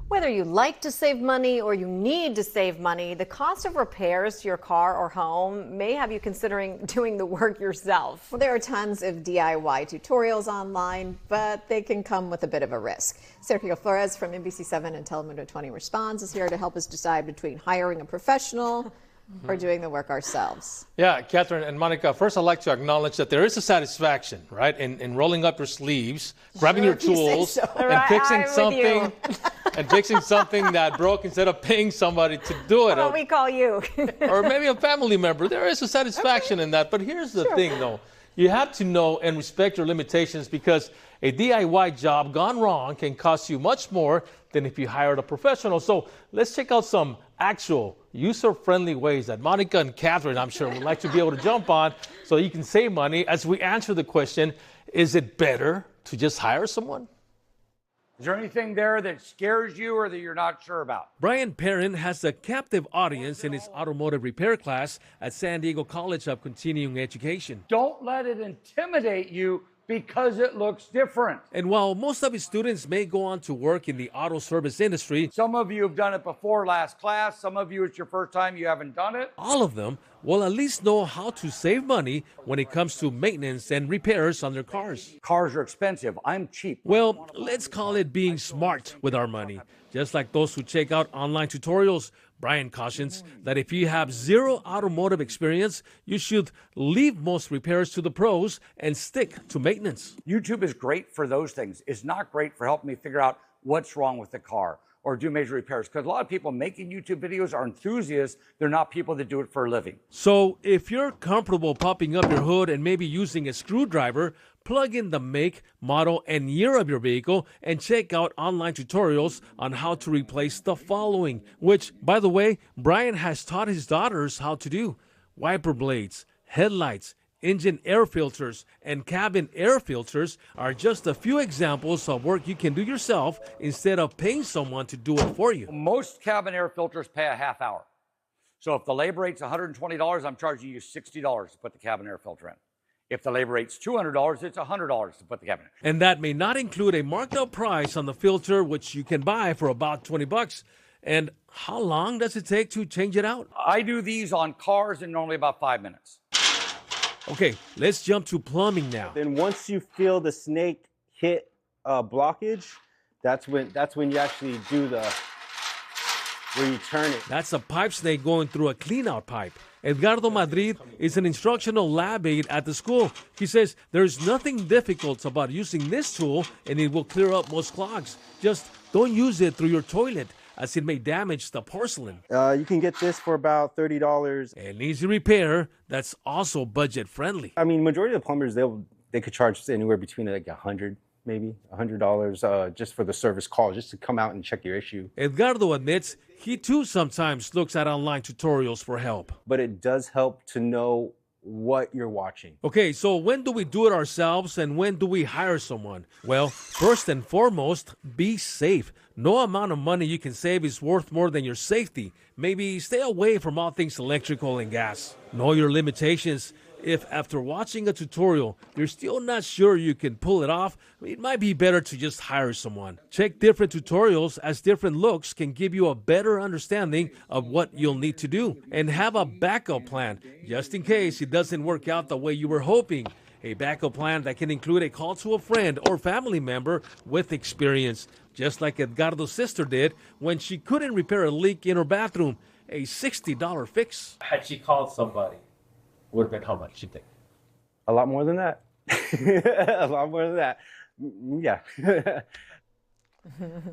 Whether you like to save money or you need to save money, the cost of repairs to your car or home may have you considering doing the work yourself. Well, there are tons of DIY tutorials online, but they can come with a bit of a risk. Sergio Flores from NBC7 and Telemundo 20 Responds is here to help us decide between hiring a professional or doing the work ourselves. Yeah, Catherine and Monica, first I'd like to acknowledge that there is a satisfaction, right, in rolling up your sleeves, grabbing your tools, and fixing something. And fixing something that broke instead of paying somebody to do it. What we call you. Or maybe a family member. There is a satisfaction in that. But here's the thing, though. You have to know and respect your limitations because a DIY job gone wrong can cost you much more than if you hired a professional. So let's check out some actual user-friendly ways that Monica and Catherine, I'm sure, would like to be able to jump on so you can save money as we answer the question, is it better to just hire someone? Is there anything there that scares you or that you're not sure about? Brian Perrin has a captive audience in his automotive repair class at San Diego College of Continuing Education. Don't let it intimidate you because it looks different. And while most of his students may go on to work in the auto service industry, some of you have done it before last class. Some of you, it's your first time, you haven't done it. All of them will at least know how to save money when it comes to maintenance and repairs on their cars. Cars are expensive. I'm cheap. Well, let's call it being smart with our money. Just like those who check out online tutorials, Brian cautions that if you have zero automotive experience, you should leave most repairs to the pros and stick to maintenance. YouTube is great for those things. It's not great for helping me figure out what's wrong with the car or do major repairs, because a lot of people making YouTube videos are enthusiasts. They're not people that do it for a living. So if you're comfortable popping up your hood and maybe using a screwdriver, plug in the make, model, and year of your vehicle and check out online tutorials on how to replace the following, which, by the way, Brian has taught his daughters how to do: wiper blades, headlights, engine air filters, and cabin air filters are just a few examples of work you can do yourself instead of paying someone to do it for you. Most cabin air filters pay a half hour. So if the labor rate's $120, I'm charging you $60 to put the cabin air filter in. If the labor rate's $200, it's $100 to put the cabin in. And that may not include a marked up price on the filter, which you can buy for about $20. And how long does it take to change it out? I do these on cars in normally about 5 minutes. Okay, let's jump to plumbing now. Then once you feel the snake hit blockage, that's when you actually do where you turn it. That's a pipe snake going through a clean-out pipe. Edgardo Madrid is an instructional lab aide at the school. He says there's nothing difficult about using this tool and it will clear up most clogs. Just don't use it through your toilet, as it may damage the porcelain. You can get this for about $30. An easy repair that's also budget friendly. I mean, majority of the plumbers, they could charge anywhere between like $100, maybe $100 just for the service call, just to come out and check your issue. Edgardo admits he too sometimes looks at online tutorials for help. But it does help to know what you're watching. Okay, so when do we do it ourselves and when do we hire someone? Well, first and foremost, be safe. No amount of money you can save is worth more than your safety. Maybe stay away from all things electrical and gas. Know your limitations. If after watching a tutorial, you're still not sure you can pull it off, it might be better to just hire someone. Check different tutorials, as different looks can give you a better understanding of what you'll need to do. And have a backup plan, just in case it doesn't work out the way you were hoping. A backup plan that can include a call to a friend or family member with experience, just like Edgardo's sister did when she couldn't repair a leak in her bathroom. A $60 fix. Had she called somebody, would have been how much, you think? A lot more than that. A lot more than that. Yeah.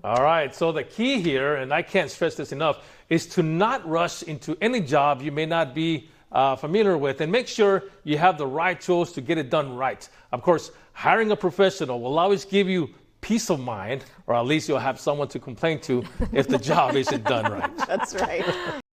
All right, so the key here, and I can't stress this enough, is to not rush into any job you may not be familiar with, and make sure you have the right tools to get it done right. Of course, hiring a professional will always give you peace of mind, or at least you'll have someone to complain to if the job isn't done right. That's right.